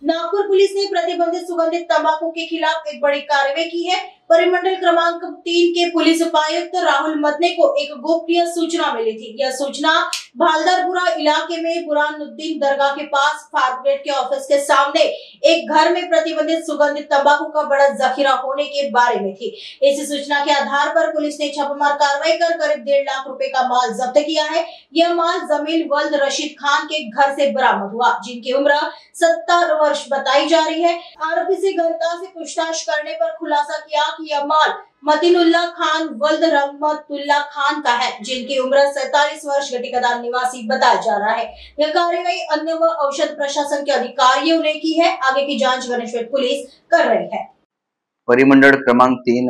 Nagpur police ने प्रतिबंधित सुगंधित तंबाकू के खिलाफ एक बड़ी कार्रवाई की है। परिमंडल क्रमांक 3 के पुलिस उपायुक्त राहुल मदने को एक गोपनीय सूचना मिली थी। यह सूचना भालदारपुरा इलाके में बुरहानुद्दीन दरगाह के पास फायर ब्रिगेड के ऑफिस के सामने एक घर में प्रतिबंधित सुगंधित तंबाकू का बड़ा जखीरा होने के बारे में थी। इस सूचना के आधार पर पुलिस ने छापेमार कार्रवाई कर करीब 1.5 लाख रुपए का माल जब्त किया है। यह माल जमील वल्द रशीद खान के घर से बरामद हुआ, जिनकी उम्र 70 वर्ष बताई जा रही है। आरोपी से गहनता से पूछताछ करने पर खुलासा किया कि यह माल मतीनुल्लाह खान वल्द रहमतुल्लाह खान का है, जिनकी उम्र 47 वर्ष गटिकदार निवासी बताया जा रहा है। यह कार्रवाई अन्न व औषध प्रशासन के अधिकारियों ने की है। आगे की जांच गणेशपेठ पुलिस कर रही है। परिमंडळ क्रमांक 3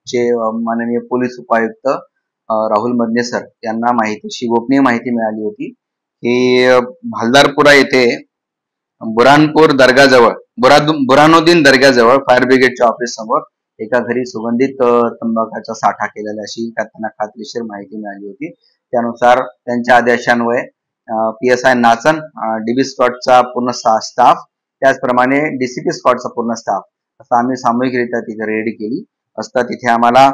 चे माननीय पोलीस उपायुक्त राहुल मदने सर यांना गोपनीय माहिती मिळाली होती की भालदारपुरा येथे बुरहानपूर दर्गाजवळ बुरहानुद्दीन दर्गाजवळ फायर ब्रिगेडच्या ऑफिस समोर एका घरी सुगंधित तंबाखूचा साठा केलेला अशी त्यांना खात्रीशीर माहिती मिळाली होती। त्यानुसार त्यांच्या आदेशान्वये PSI नाचन, DB स्क्वॉडचा पूर्ण स्टाफ, त्याचप्रमाणे DCP स्क्वॉडचा पूर्ण स्टाफ असं आम्ही सामूहिकरित्या तिथे रेड केली असता तिथे आम्हाला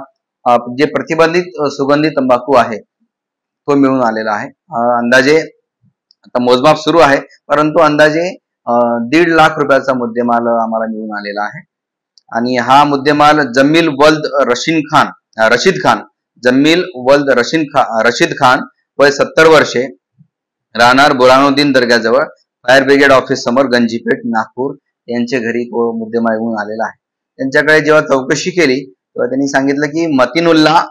जे प्रतिबंधित सुगंधित तंबाखू आहे तो मिळून आलेला आहे। अंदाजे आता मोजमाप सुरू आहे, परंतु अंदाजे 1.5 लाख रुपयाचा मुद्देमाल आम्हाला मिळून आलेला आहे। आणि हा मुद्देमाल जमील वल्द रशीद खान जमील वल्द रशीद खान वय 70 वर्षे, राहणार बुरहानुद्दीन दर्गाजवळ, फायर ब्रिगेड ऑफिस समोर, गंजीपेठ, नागपूर यांच्या घरी तो मुद्देमाल मिळून आलेला आहे। त्यांच्याकडे जेव्हा चौकशी केली तेव्हा त्यांनी सांगितलं की मतीनुल्लाह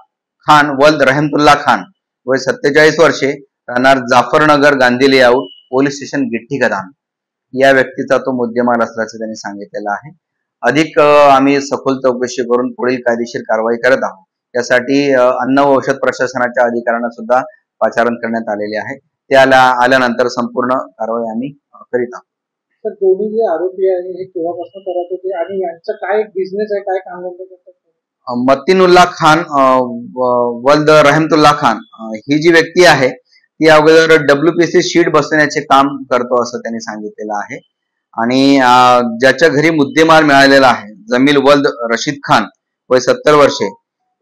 खान वल्द रहमतुल्लाह खान वय 47 वर्षे, राहणार Jafarnagar, Gandhi layout, police station, गिट्टी कदान या व्यक्तीचा तो मुद्देमाल असल्याचं त्यांनी सांगितलेलं आहे। अधिक आम्ही सखोल चौकशी करून पुढील कायदेशीर कारवाई करत आहोत। यासाठी अन्न व औषध प्रशासनाच्या अधिकाऱ्यांना सुद्धा पाचारण करण्यात आलेले आहे। ते आल्यानंतर संपूर्ण कारवाई आम्ही करीत आहोत। तर दोन्ही जे आरोपी आहे हे केव्हापासून करत होते आणि यांचा काय बिझनेस आहे, काय काम करतात? मतीनुल्लाह खान वल्द रहमतुल्लाह खान ही जी व्यक्ती आहे ती अगोदर WPC शीट बसवण्याचे काम करतो असं त्यांनी सांगितलेलं आहे। आणि ज्याच्या घरी मुद्देमाल मिळालेला आहे जमील वल्द रशीद खान वय 70 वर्षे,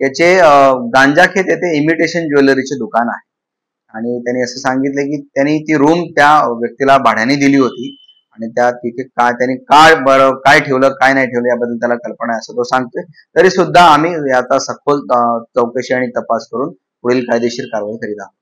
याचे गांजाखेत येथे इमिटेशन ज्वेलरीचे दुकान आहे। आणि त्यांनी असं सांगितलं की त्यांनी ती रूम त्या व्यक्तीला भाड्याने दिली होती आणि त्या तिथे त्यांनी काय ठेवलं काय नाही ठेवलं याबद्दल त्याला कल्पना आहे असं तो सांगतोय। तरी सुद्धा आम्ही आता सखोल चौकशी आणि तपास करून पुढील कायदेशीर कारवाई करीत आहोत।